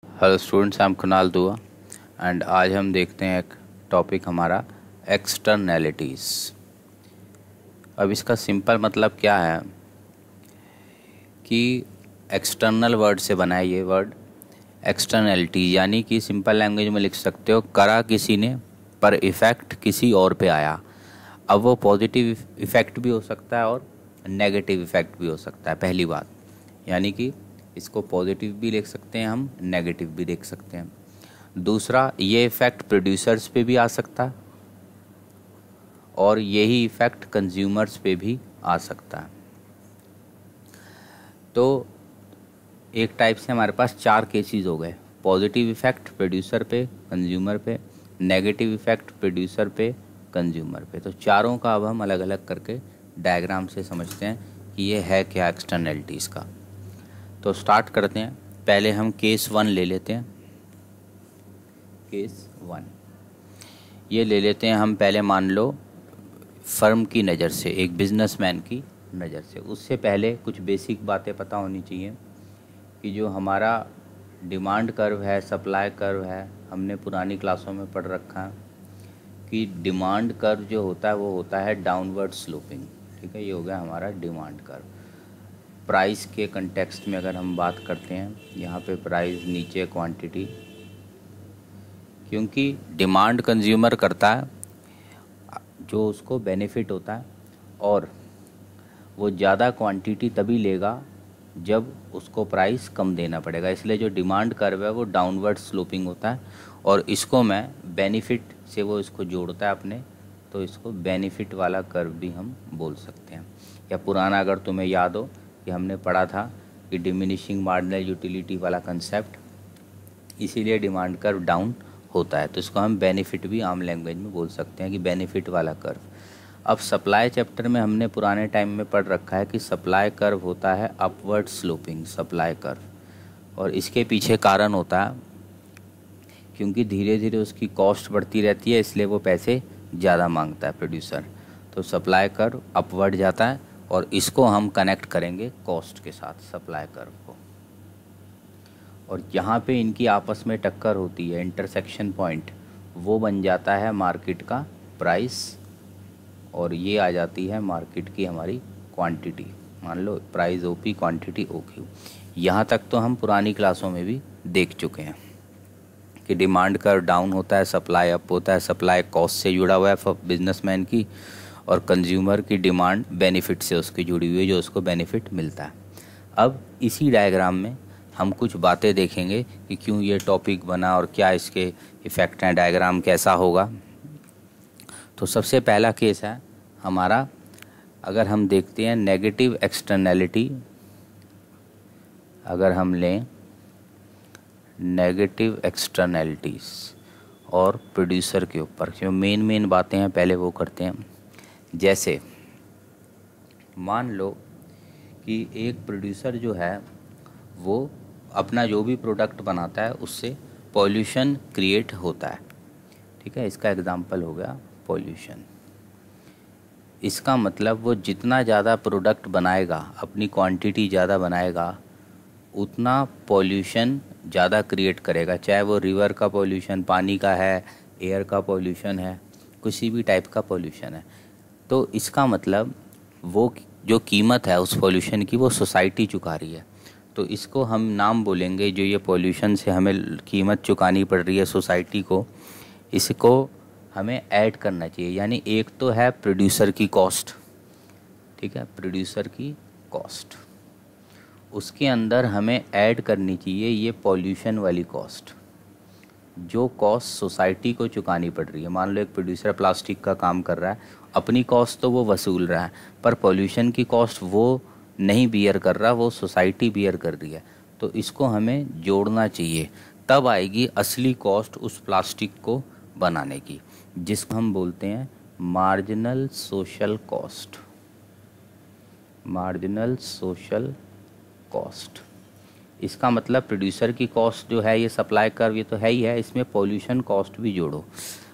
Hello students, I am Kunal दुआ and आज हम देखते हैं एक टॉपिक हमारा एक्सटर्नैलिटीज़। अब इसका सिंपल मतलब क्या है कि एक्सटर्नल वर्ड से बना है ये वर्ड एक्सटर्नैलिटी, यानी कि सिंपल लैंग्वेज में लिख सकते हो करा किसी ने पर इफ़ेक्ट किसी और पे आया। अब वो पॉजिटिव इफ़ेक्ट भी हो सकता है और नेगेटिव इफ़ेक्ट भी हो सकता है, पहली बात। यानी कि इसको पॉजिटिव भी लिख सकते हैं, हम नेगेटिव भी देख सकते हैं। दूसरा, ये इफ़ेक्ट प्रोड्यूसर्स पे भी आ सकता है और यही इफ़ेक्ट कंज्यूमर्स पे भी आ सकता है। तो एक टाइप से हमारे पास चार केसेस हो गए। पॉजिटिव इफ़ेक्ट प्रोड्यूसर पे, कंज्यूमर पे, नेगेटिव इफ़ेक्ट प्रोड्यूसर पे, कंज्यूमर पे। तो चारों का अब हम अलग अलग करके डायग्राम से समझते हैं कि ये है क्या एक्सटर्नैलिटीज़ का। तो स्टार्ट करते हैं। पहले हम केस 1 ले लेते हैं। केस 1 ये ले लेते हैं हम। पहले मान लो फर्म की नज़र से, एक बिजनेसमैन की नज़र से। उससे पहले कुछ बेसिक बातें पता होनी चाहिए कि जो हमारा डिमांड कर्व है, सप्लाई कर्व है, हमने पुरानी क्लासों में पढ़ रखा है कि डिमांड कर्व जो होता है वो होता है डाउनवर्ड स्लोपिंग। ठीक है, ये हो गया हमारा डिमांड कर्व। प्राइस के कंटेक्स्ट में अगर हम बात करते हैं, यहाँ पे प्राइस, नीचे क्वांटिटी, क्योंकि डिमांड कंज्यूमर करता है जो उसको बेनिफिट होता है, और वो ज़्यादा क्वांटिटी तभी लेगा जब उसको प्राइस कम देना पड़ेगा। इसलिए जो डिमांड कर्व है वो डाउनवर्ड स्लोपिंग होता है, और इसको मैं बेनिफिट से वो इसको जोड़ता है अपने, तो इसको बेनिफिट वाला कर्व भी हम बोल सकते हैं। या पुराना अगर तुम्हें याद हो कि हमने पढ़ा था कि डिमिनिशिंग मार्जिनल यूटिलिटी वाला कंसेप्ट, इसीलिए डिमांड कर्व डाउन होता है। तो इसको हम बेनिफिट भी आम लैंग्वेज में बोल सकते हैं कि बेनिफिट वाला कर्व। अब सप्लाई चैप्टर में हमने पुराने टाइम में पढ़ रखा है कि सप्लाई कर्व होता है अपवर्ड स्लोपिंग सप्लाई कर्व, और इसके पीछे कारण होता है क्योंकि धीरे धीरे उसकी कॉस्ट बढ़ती रहती है, इसलिए वो पैसे ज़्यादा मांगता है प्रोड्यूसर। तो सप्लाई कर्व अपवर्ड जाता है, और इसको हम कनेक्ट करेंगे कॉस्ट के साथ, सप्लाई कर्व को। और यहाँ पे इनकी आपस में टक्कर होती है, इंटरसेक्शन पॉइंट, वो बन जाता है मार्केट का प्राइस, और ये आ जाती है मार्केट की हमारी क्वांटिटी। मान लो प्राइस ओपी, क्वांटिटी ओक्यू। यहाँ तक तो हम पुरानी क्लासों में भी देख चुके हैं कि डिमांड कर्व डाउन होता है, सप्लाई अप होता है। सप्लाई कॉस्ट से जुड़ा हुआ है बिजनेसमैन की, और कंज्यूमर की डिमांड बेनिफिट से उसकी जुड़ी हुई है, जो उसको बेनिफिट मिलता है। अब इसी डायग्राम में हम कुछ बातें देखेंगे कि क्यों ये टॉपिक बना और क्या इसके इफ़ेक्ट हैं, डायग्राम कैसा होगा। तो सबसे पहला केस है हमारा, अगर हम देखते हैं नेगेटिव एक्सटर्नैलिटी, अगर हम लें नेगेटिव एक्सटर्नैलिटीज़ और प्रोड्यूसर के ऊपर, जो मेन बातें हैं पहले वो करते हैं। जैसे मान लो कि एक प्रोड्यूसर जो है वो अपना जो भी प्रोडक्ट बनाता है उससे पॉल्यूशन क्रिएट होता है। ठीक है, इसका एग्जांपल हो गया पॉल्यूशन। इसका मतलब वो जितना ज़्यादा प्रोडक्ट बनाएगा, अपनी क्वांटिटी ज़्यादा बनाएगा, उतना पॉल्यूशन ज़्यादा क्रिएट करेगा। चाहे वो रिवर का पॉल्यूशन, पानी का है, एयर का पॉल्यूशन है, किसी भी टाइप का पॉल्यूशन है। तो इसका मतलब वो जो कीमत है उस पॉल्यूशन की, वो सोसाइटी चुका रही है। तो इसको हम नाम बोलेंगे, जो ये पॉल्यूशन से हमें कीमत चुकानी पड़ रही है सोसाइटी को, इसको हमें ऐड करना चाहिए। यानी एक तो है प्रोड्यूसर की कॉस्ट, ठीक है, प्रोड्यूसर की कॉस्ट, उसके अंदर हमें ऐड करनी चाहिए ये पॉल्यूशन वाली कॉस्ट, जो कॉस्ट सोसाइटी को चुकानी पड़ रही है। मान लो एक प्रोड्यूसर प्लास्टिक का काम कर रहा है, अपनी कॉस्ट तो वो वसूल रहा है, पर पॉल्यूशन की कॉस्ट वो नहीं बियर कर रहा, वो सोसाइटी बियर कर रही है। तो इसको हमें जोड़ना चाहिए, तब आएगी असली कॉस्ट उस प्लास्टिक को बनाने की, जिसको हम बोलते हैं marginal social cost. Marginal social cost, इसका मतलब प्रोड्यूसर की कॉस्ट जो है, ये सप्लाई कर्व ये तो है ही है, इसमें पॉल्यूशन कॉस्ट भी जोड़ो।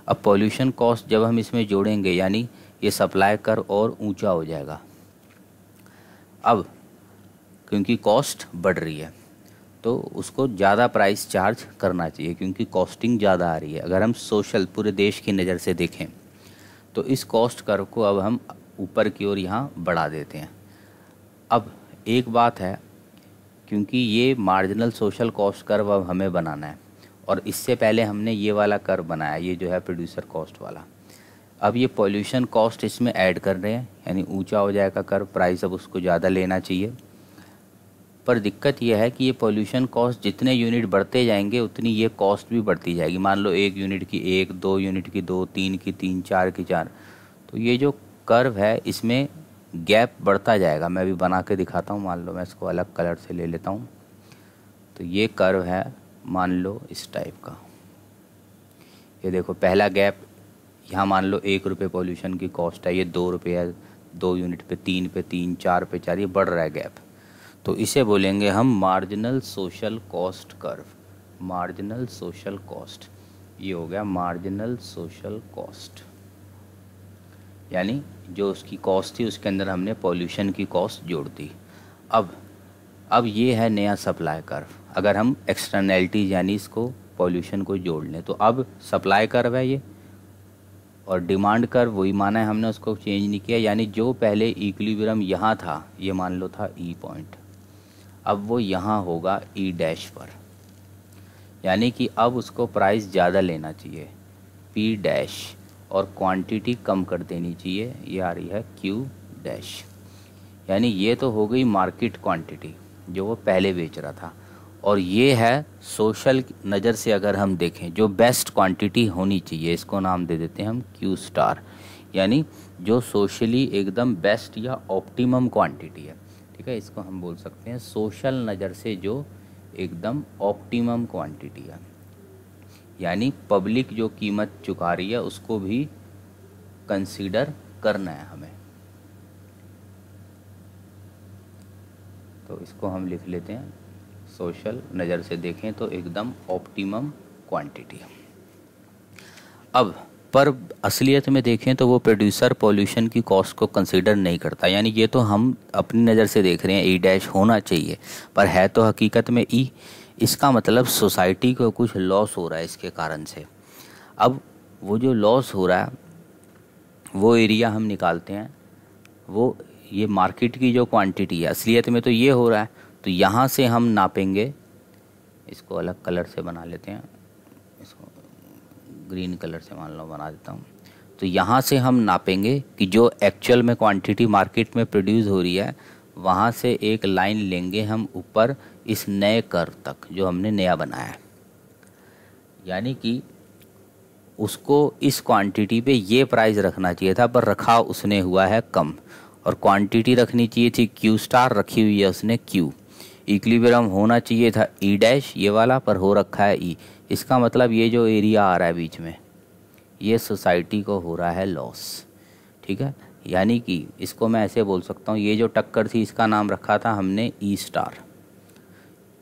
अब पॉल्यूशन कॉस्ट जब हम इसमें जोड़ेंगे, यानी ये सप्लाई कर्व और ऊंचा हो जाएगा। अब क्योंकि कॉस्ट बढ़ रही है, तो उसको ज़्यादा प्राइस चार्ज करना चाहिए क्योंकि कॉस्टिंग ज़्यादा आ रही है। अगर हम सोशल पूरे देश की नज़र से देखें तो इस कॉस्ट कर्व को अब हम ऊपर की ओर यहाँ बढ़ा देते हैं। अब एक बात है, क्योंकि ये मार्जिनल सोशल कॉस्ट कर्व अब हमें बनाना है और इससे पहले हमने ये वाला कर्व बनाया, ये जो है प्रोड्यूसर कॉस्ट वाला। अब ये पॉल्यूशन कॉस्ट इसमें ऐड कर रहे हैं, यानी ऊंचा हो जाएगा कर्व, प्राइस अब उसको ज़्यादा लेना चाहिए। पर दिक्कत यह है कि ये पॉल्यूशन कॉस्ट जितने यूनिट बढ़ते जाएंगे उतनी ये कॉस्ट भी बढ़ती जाएगी। मान लो 1 यूनिट की 1, 2 यूनिट की 2, 3 की 3, 4 की 4, तो ये जो कर्व है इसमें गैप बढ़ता जाएगा। मैं भी बना के दिखाता हूँ। मान लो मैं इसको अलग कलर से ले लेता हूँ। तो ये कर्व है मान लो इस टाइप का। ये देखो पहला गैप यहाँ मान लो 1 रुपये पॉल्यूशन की कॉस्ट है, ये 2 रुपये है, 2 यूनिट पे 3 पे 3, 4 पे 4, ये बढ़ रहा है गैप। तो इसे बोलेंगे हम marginal social cost curve. Marginal social cost, ये हो गया मार्जिनल सोशल कॉस्ट, यानी जो उसकी कॉस्ट थी उसके अंदर हमने पॉल्यूशन की कॉस्ट जोड़ दी। अब ये है नया सप्लाई कर्व। अगर हम एक्सटर्नैलिटीज यानी इसको पॉल्यूशन को जोड़ लें तो अब सप्लाई कर्व है ये, और डिमांड कर्व वही माना है हमने, उसको चेंज नहीं किया। यानी जो पहले इक्विलिब्रियम यहाँ था, ये मान लो था ई पॉइंट, अब वो यहाँ होगा ई डैश पर, यानी कि अब उसको प्राइस ज़्यादा लेना चाहिए पी डैश, और क्वांटिटी कम कर देनी चाहिए, ये आ रही है क्यू डैश। यानी ये तो हो गई मार्केट क्वांटिटी जो वो पहले बेच रहा था, और ये है सोशल नज़र से अगर हम देखें जो बेस्ट क्वांटिटी होनी चाहिए, इसको नाम दे देते हैं हम क्यू स्टार, यानी जो सोशली एकदम बेस्ट या ऑप्टिमम क्वांटिटी है। ठीक है, इसको हम बोल सकते हैं सोशल नज़र से जो एकदम ऑप्टिमम क्वांटिटी है, यानी पब्लिक जो कीमत चुका रही है उसको भी कंसीडर करना है हमें। तो इसको हम लिख लेते हैं सोशल नज़र से देखें तो एकदम ऑप्टिमम क्वांटिटी। अब पर असलियत में देखें तो वो प्रोड्यूसर पॉल्यूशन की कॉस्ट को कंसीडर नहीं करता, यानी ये तो हम अपनी नज़र से देख रहे हैं ई डैश होना चाहिए, पर है तो हकीकत में ई। इसका मतलब सोसाइटी को कुछ लॉस हो रहा है इसके कारण से। अब वो जो लॉस हो रहा है वो एरिया हम निकालते हैं, वो ये मार्केट की जो क्वांटिटी है, असलियत में तो ये हो रहा है, तो यहाँ से हम नापेंगे। इसको अलग कलर से बना लेते हैं, इसको ग्रीन कलर से मान लो बना देता हूँ। तो यहाँ से हम नापेंगे कि जो एक्चुअल में क्वांटिटी मार्केट में प्रोड्यूस हो रही है, वहाँ से एक लाइन लेंगे हम ऊपर इस नए कर्व तक जो हमने नया बनाया है, यानी कि उसको इस क्वांटिटी पे ये प्राइस रखना चाहिए था, पर रखा उसने हुआ है कम, और क्वांटिटी रखनी चाहिए थी क्यू स्टार, रखी हुई है उसने क्यू। इक्विलिब्रियम होना चाहिए था ई डैश ये वाला, पर हो रखा है ई। इसका मतलब ये जो एरिया आ रहा है बीच में, ये सोसाइटी को हो रहा है लॉस। ठीक है, यानी कि इसको मैं ऐसे बोल सकता हूँ, ये जो टक्कर थी इसका नाम रखा था हमने ई स्टार।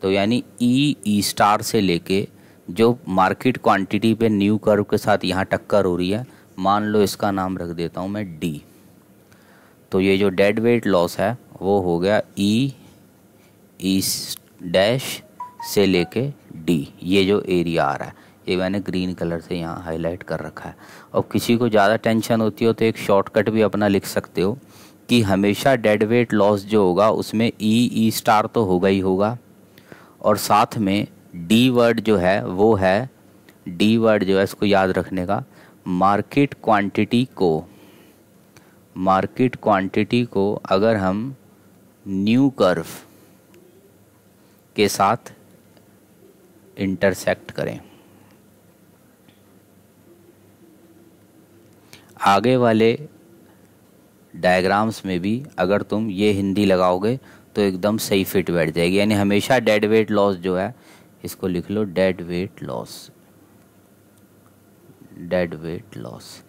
तो यानी ई स्टार से लेके जो मार्केट क्वांटिटी पे न्यू कर्व के साथ यहाँ टक्कर हो रही है, मान लो इसका नाम रख देता हूँ मैं डी। तो ये जो डेड वेट लॉस है वो हो गया ई डैश से लेके डी, ये जो एरिया आ रहा है, ये मैंने ग्रीन कलर से यहाँ हाईलाइट कर रखा है। और किसी को ज़्यादा टेंशन होती हो तो एक शॉर्टकट भी अपना लिख सकते हो कि हमेशा डेड वेट लॉस जो होगा उसमें ई स्टार तो होगा ही होगा, और साथ में डी वर्ड जो है वो है, डी वर्ड जो है इसको याद रखने का, मार्केट क्वांटिटी को अगर हम न्यू कर्व के साथ इंटरसेक्ट करें, आगे वाले डायग्राम्स में भी अगर तुम ये हिंदी लगाओगे तो एकदम सही फिट बैठ जाएगी। यानी हमेशा डेड वेट लॉस जो है, इसको लिख लो डेड वेट लॉस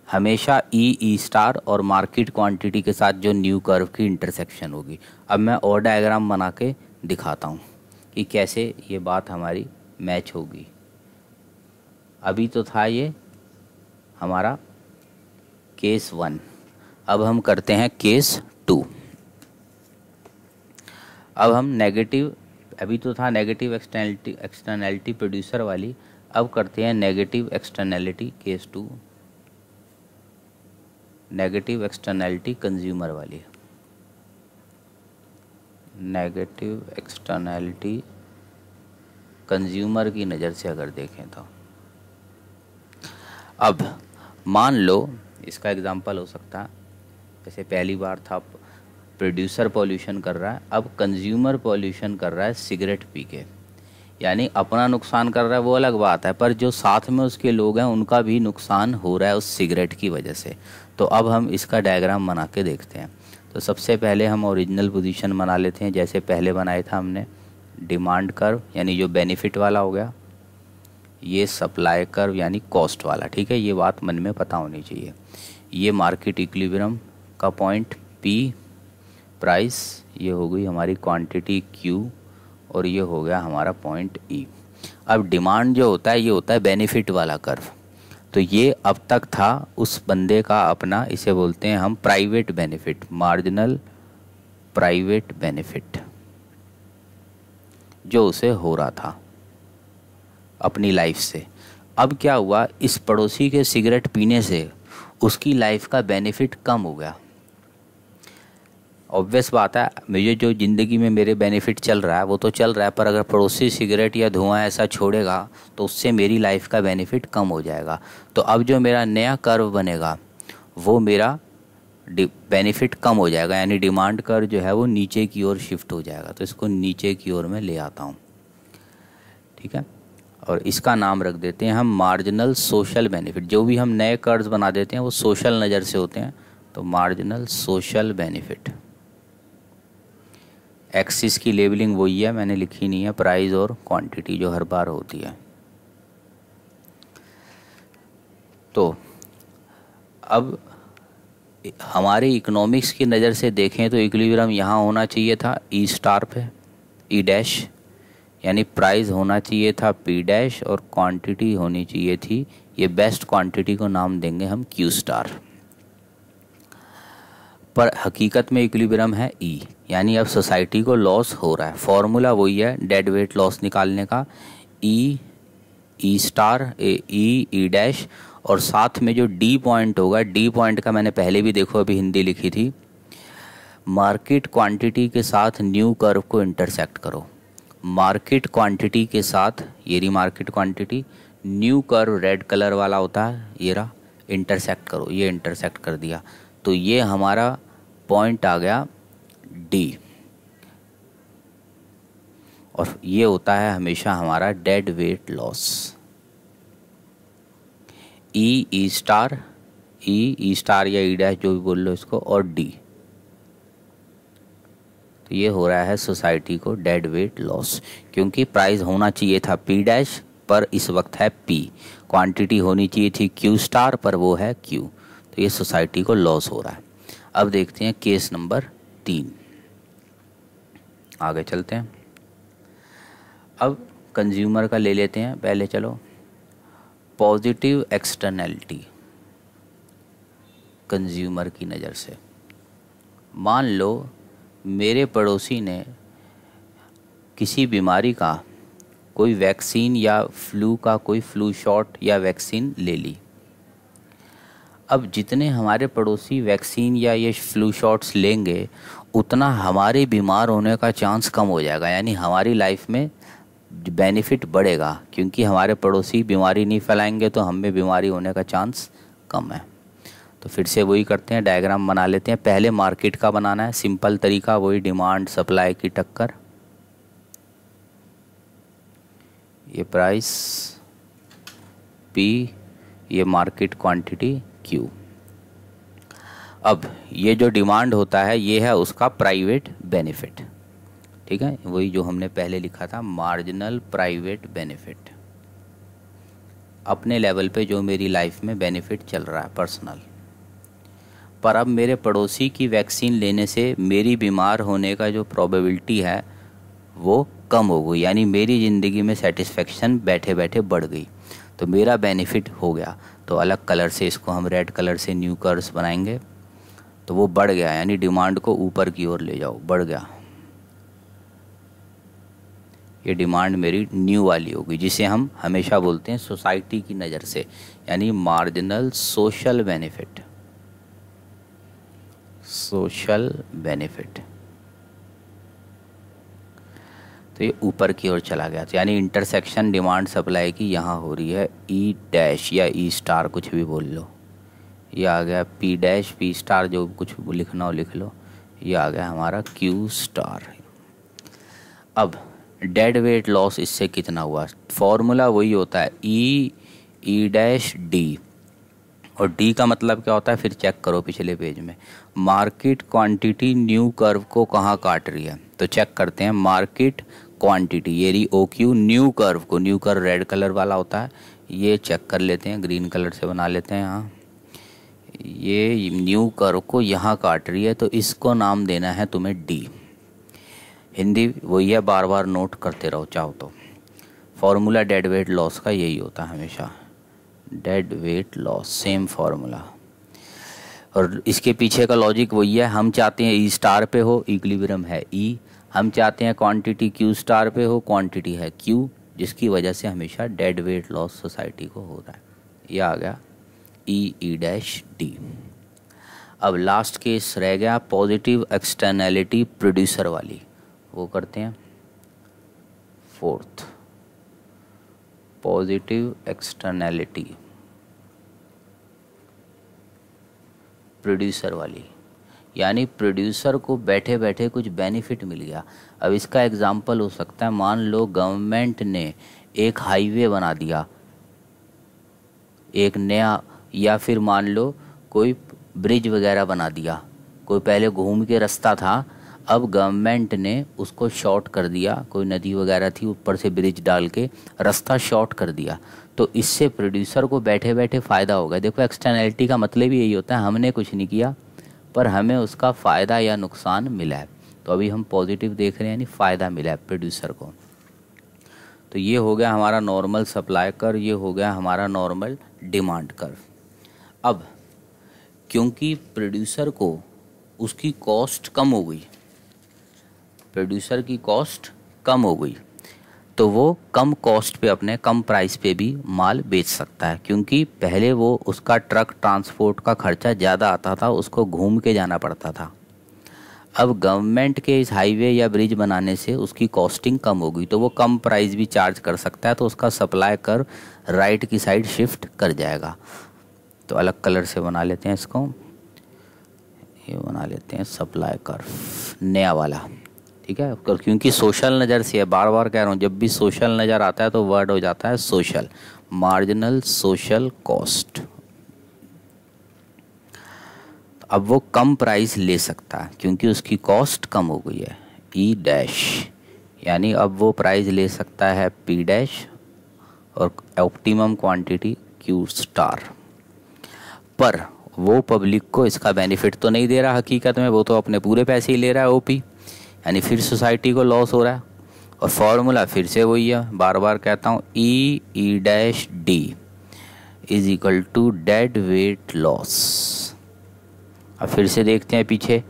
हमेशा ई स्टार और मार्केट क्वांटिटी के साथ जो न्यू कर्व की इंटरसेक्शन होगी। अब मैं और डायग्राम बना के दिखाता हूँ कि कैसे ये बात हमारी मैच होगी। अभी तो था ये हमारा केस 1, अब हम करते हैं केस 2। अब हम नेगेटिव अभी तो था नेगेटिव एक्सटर्नैलिटी प्रोड्यूसर वाली, अब करते हैं negative externality case 2, negative externality consumer वाली। नेगेटिव एक्सटर्नैलिटी कंज्यूमर की नज़र से अगर देखें तो अब मान लो इसका एग्जांपल हो सकता है, जैसे पहली बार था प्रोड्यूसर पॉल्यूशन कर रहा है, अब कंज्यूमर पॉल्यूशन कर रहा है सिगरेट पी के, यानी अपना नुकसान कर रहा है वो अलग बात है, पर जो साथ में उसके लोग हैं उनका भी नुकसान हो रहा है उस सिगरेट की वजह से। तो अब हम इसका डायग्राम बना के देखते हैं। तो सबसे पहले हम ओरिजिनल पोजीशन बना लेते हैं, जैसे पहले बनाया था हमने डिमांड कर्व यानी जो बेनिफिट वाला हो गया, ये सप्लाई कर्व यानी कॉस्ट वाला। ठीक है, ये बात मन में पता होनी चाहिए। ये मार्केट इक्विलिब्रियम का पॉइंट P, प्राइस, ये हो गई हमारी क्वांटिटी Q, और ये हो गया हमारा पॉइंट E। अब डिमांड जो होता है ये होता है बेनिफिट वाला कर्व। तो ये अब तक था उस बंदे का अपना, इसे बोलते हैं हम private benefit, marginal private benefit, जो उसे हो रहा था अपनी लाइफ से। अब क्या हुआ, इस पड़ोसी के सिगरेट पीने से उसकी लाइफ का बेनिफिट कम हो गया। ऑब्वियस बात है, मुझे जो ज़िंदगी में मेरे बेनिफिट चल रहा है वो तो चल रहा है, पर अगर पड़ोसी सिगरेट या धुआं ऐसा छोड़ेगा तो उससे मेरी लाइफ का बेनिफिट कम हो जाएगा। तो अब जो मेरा नया कर्व बनेगा वो मेरा बेनिफिट कम हो जाएगा, यानी डिमांड कर्व जो है वो नीचे की ओर शिफ्ट हो जाएगा। तो इसको नीचे की ओर मैं ले आता हूँ। ठीक है, और इसका नाम रख देते हैं हम मार्जिनल सोशल बेनिफिट। जो भी हम नए कर्व्स बना देते हैं वो सोशल नज़र से होते हैं, तो मार्जिनल सोशल बेनिफिट। एक्सिस की लेबलिंग वही है, मैंने लिखी नहीं है, प्राइस और क्वांटिटी जो हर बार होती है। तो अब हमारे इकोनॉमिक्स की नज़र से देखें तो इक्विलिब्रियम यहाँ होना चाहिए था ई स्टार पे, ई डैश, यानी प्राइस होना चाहिए था पी डैश, और क्वांटिटी होनी चाहिए थी, ये बेस्ट क्वांटिटी को नाम देंगे हम क्यू स्टार। पर हकीकत में इक्विलिब्रियम है ई, यानी अब सोसाइटी को लॉस हो रहा है। फॉर्मूला वही है डेड वेट लॉस निकालने का, ई, ई स्टार, ई डैश, और साथ में जो डी पॉइंट होगा, डी पॉइंट का मैंने पहले भी देखो अभी हिंदी लिखी थी, मार्केट क्वांटिटी के साथ न्यू कर्व को इंटरसेक्ट करो। मार्केट क्वांटिटी के साथ, ये रही market quantity, new curve red colour वाला होता है, ये रहा, इंटरसेक्ट करो, ये इंटरसेक्ट कर दिया, तो ये हमारा पॉइंट आ गया डी, और ये होता है हमेशा हमारा डेड वेट लॉस। ई स्टार, ई स्टार या ई डैश जो भी बोल लो इसको, और डी, तो ये हो रहा है सोसाइटी को डेड वेट लॉस, क्योंकि प्राइस होना चाहिए था पी डैश पर इस वक्त है पी, क्वांटिटी होनी चाहिए थी क्यू स्टार पर वो है क्यू, तो ये सोसाइटी को लॉस हो रहा है। अब देखते हैं केस नंबर 3, आगे चलते हैं। अब कंज्यूमर का ले लेते हैं पहले, चलो। पॉजिटिव एक्सटर्नैलिटी कंज्यूमर की नज़र से, मान लो मेरे पड़ोसी ने किसी बीमारी का कोई वैक्सीन या फ्लू का कोई फ्लू शॉट या वैक्सीन ले ली। अब जितने हमारे पड़ोसी वैक्सीन या ये फ्लू शॉट्स लेंगे उतना हमारे बीमार होने का चांस कम हो जाएगा, यानी हमारी लाइफ में बेनिफिट बढ़ेगा, क्योंकि हमारे पड़ोसी बीमारी नहीं फैलाएंगे तो हम में बीमारी होने का चांस कम है। तो फिर से वही करते हैं, डायग्राम बना लेते हैं। पहले मार्केट का बनाना है, सिंपल तरीका वही, डिमांड सप्लाई की टक्कर, ये प्राइस पी, ये मार्केट क्वांटिटी क्यू। अब ये जो डिमांड होता है ये है उसका प्राइवेट बेनिफिट, ठीक है, वही जो हमने पहले लिखा था, मार्जिनल प्राइवेट बेनिफिट, अपने लेवल पे जो मेरी लाइफ में बेनिफिट चल रहा है पर्सनल। पर अब मेरे पड़ोसी की वैक्सीन लेने से मेरी बीमार होने का जो प्रोबेबिलिटी है वो कम हो गई, यानी मेरी ज़िंदगी में सेटिस्फेक्शन बैठे बैठे बढ़ गई, तो मेरा बेनिफिट हो गया। तो अलग कलर से इसको हम रेड कलर से न्यू कर्व्स बनाएंगे, तो वो बढ़ गया, यानी डिमांड को ऊपर की ओर ले जाओ, बढ़ गया। ये डिमांड मेरी न्यू वाली होगी, जिसे हम हमेशा बोलते हैं सोसाइटी की नज़र से, यानी marginal social benefit. Social benefit तो ये ऊपर की ओर चला गया, तो यानी इंटरसेक्शन डिमांड सप्लाई की यहाँ हो रही है ई डैश या ई स्टार, कुछ भी बोल लो। ये आ गया पी डैश, पी स्टार, जो कुछ लिखना हो लिख लो। ये आ गया हमारा क्यू स्टार। अब डेड वेट लॉस इससे कितना हुआ, फॉर्मूला वही होता है ई डैश डी, और डी का मतलब क्या होता है फिर चेक करो पिछले पेज में। मार्केट क्वांटिटी न्यू कर्व को कहाँ काट रही है, तो चेक करते हैं। मार्केट क्वांटिटी ये रही ओ क्यू, न्यू कर्व को, न्यू कर्व रेड कलर वाला होता है, ये चेक कर लेते हैं, ग्रीन कलर से बना लेते हैं। यहाँ ये न्यू कर्व को यहाँ काट रही है, तो इसको नाम देना है तुम्हें डी। हिंदी वही है, बार बार नोट करते रहो चाहो तो। फॉर्मूला डेड वेट लॉस का यही होता है हमेशा, dead weight loss, same formula. और इसके पीछे का लॉजिक वही है, हम चाहते हैं ई स्टार पे हो, इक्विलिब्रियम है ई, हम चाहते हैं क्वांटिटी क्यू स्टार पे हो, क्वांटिटी है क्यू, जिसकी वजह से हमेशा डेड वेट लॉस सोसाइटी को हो रहा है। ये आ गया ई डैश डी। अब लास्ट केस रह गया पॉजिटिव एक्सटर्नैलिटी प्रोड्यूसर वाली, वो करते हैं फोर्थ, पॉजिटिव एक्सटर्नैलिटी प्रोड्यूसर वाली, यानी प्रोड्यूसर को बैठे बैठे कुछ बेनिफिट मिल गया। अब इसका एग्जांपल हो सकता है, मान लो गवर्नमेंट ने एक हाईवे बना दिया, एक नया, या फिर मान लो कोई ब्रिज वगैरह बना दिया, कोई पहले घूम के रास्ता था, अब गवर्नमेंट ने उसको शॉर्ट कर दिया, कोई नदी वगैरह थी ऊपर से ब्रिज डाल के रास्ता शॉर्ट कर दिया, तो इससे प्रोड्यूसर को बैठे बैठे फ़ायदा होगा। देखो एक्सटर्नैलिटी का मतलब ही यही होता है, हमने कुछ नहीं किया पर हमें उसका फ़ायदा या नुकसान मिला है, तो अभी हम पॉजिटिव देख रहे हैं, यानी फ़ायदा मिला है प्रोड्यूसर को। तो ये हो गया हमारा नॉर्मल सप्लाई कर्व, ये हो गया हमारा नॉर्मल डिमांड कर्व। अब क्योंकि प्रोड्यूसर को उसकी कॉस्ट कम हो गई, प्रोड्यूसर की कॉस्ट कम हो गई, तो वो कम कॉस्ट पे, अपने कम प्राइस पे भी माल बेच सकता है, क्योंकि पहले वो उसका ट्रक ट्रांसपोर्ट का खर्चा ज़्यादा आता था, उसको घूम के जाना पड़ता था। अब गवर्नमेंट के इस हाईवे या ब्रिज बनाने से उसकी कॉस्टिंग कम हो गई, तो वो कम प्राइस भी चार्ज कर सकता है, तो उसका सप्लाई कर्व राइट की साइड शिफ्ट कर जाएगा। तो अलग कलर से बना लेते हैं इसको, ये बना लेते हैं सप्लाई कर्व नया वाला, ठीक है। क्योंकि सोशल नज़र से है, बार बार कह रहा हूँ, जब भी सोशल नज़र आता है तो वर्ड हो जाता है सोशल, मार्जिनल सोशल कॉस्ट। अब वो कम प्राइस ले सकता है क्योंकि उसकी कॉस्ट कम हो गई है, ई डैश, यानी अब वो प्राइस ले सकता है पी डैश और ऑप्टिमम क्वांटिटी क्यू स्टार। पर वो पब्लिक को इसका बेनिफिट तो नहीं दे रहा हकीकत में, वो तो अपने पूरे पैसे ही ले रहा है ओपी, यानी फिर सोसाइटी को लॉस हो रहा है। और फॉर्मूला फिर से वही है, बार बार कहता हूँ, E dash D is equal to dead weight loss. अब फिर से देखते हैं पीछे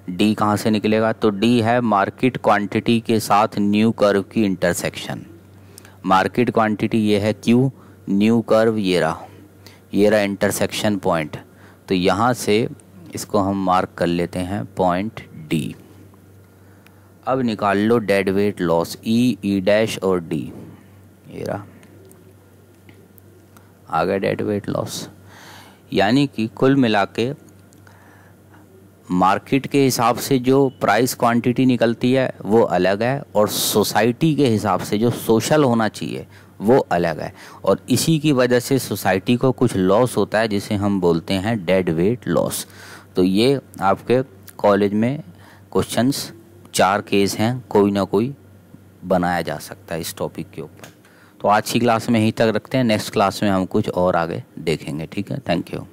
डी कहाँ से निकलेगा, तो डी है मार्केट क्वांटिटी के साथ न्यू कर्व की इंटरसेक्शन। मार्केट क्वांटिटी ये है क्यू, न्यू कर्व ये रहा इंटरसेक्शन पॉइंट, तो यहाँ से इसको हम मार्क कर लेते हैं पॉइंट डी। अब निकाल लो dead weight loss, E dash और डी, ये रहा आ गया डेड वेट लॉस। यानी कि कुल मिला के मार्केट के हिसाब से जो प्राइस क्वांटिटी निकलती है वो अलग है, और सोसाइटी के हिसाब से जो सोशल होना चाहिए वो अलग है, और इसी की वजह से सोसाइटी को कुछ लॉस होता है जिसे हम बोलते हैं डेड वेट लॉस। तो ये आपके कॉलेज में क्वेश्चंस 4 केस हैं, कोई ना कोई बनाया जा सकता है इस टॉपिक के ऊपर। तो आज की क्लास में यहीं तक रखते हैं, नेक्स्ट क्लास में हम कुछ और आगे देखेंगे, ठीक है। Thank you.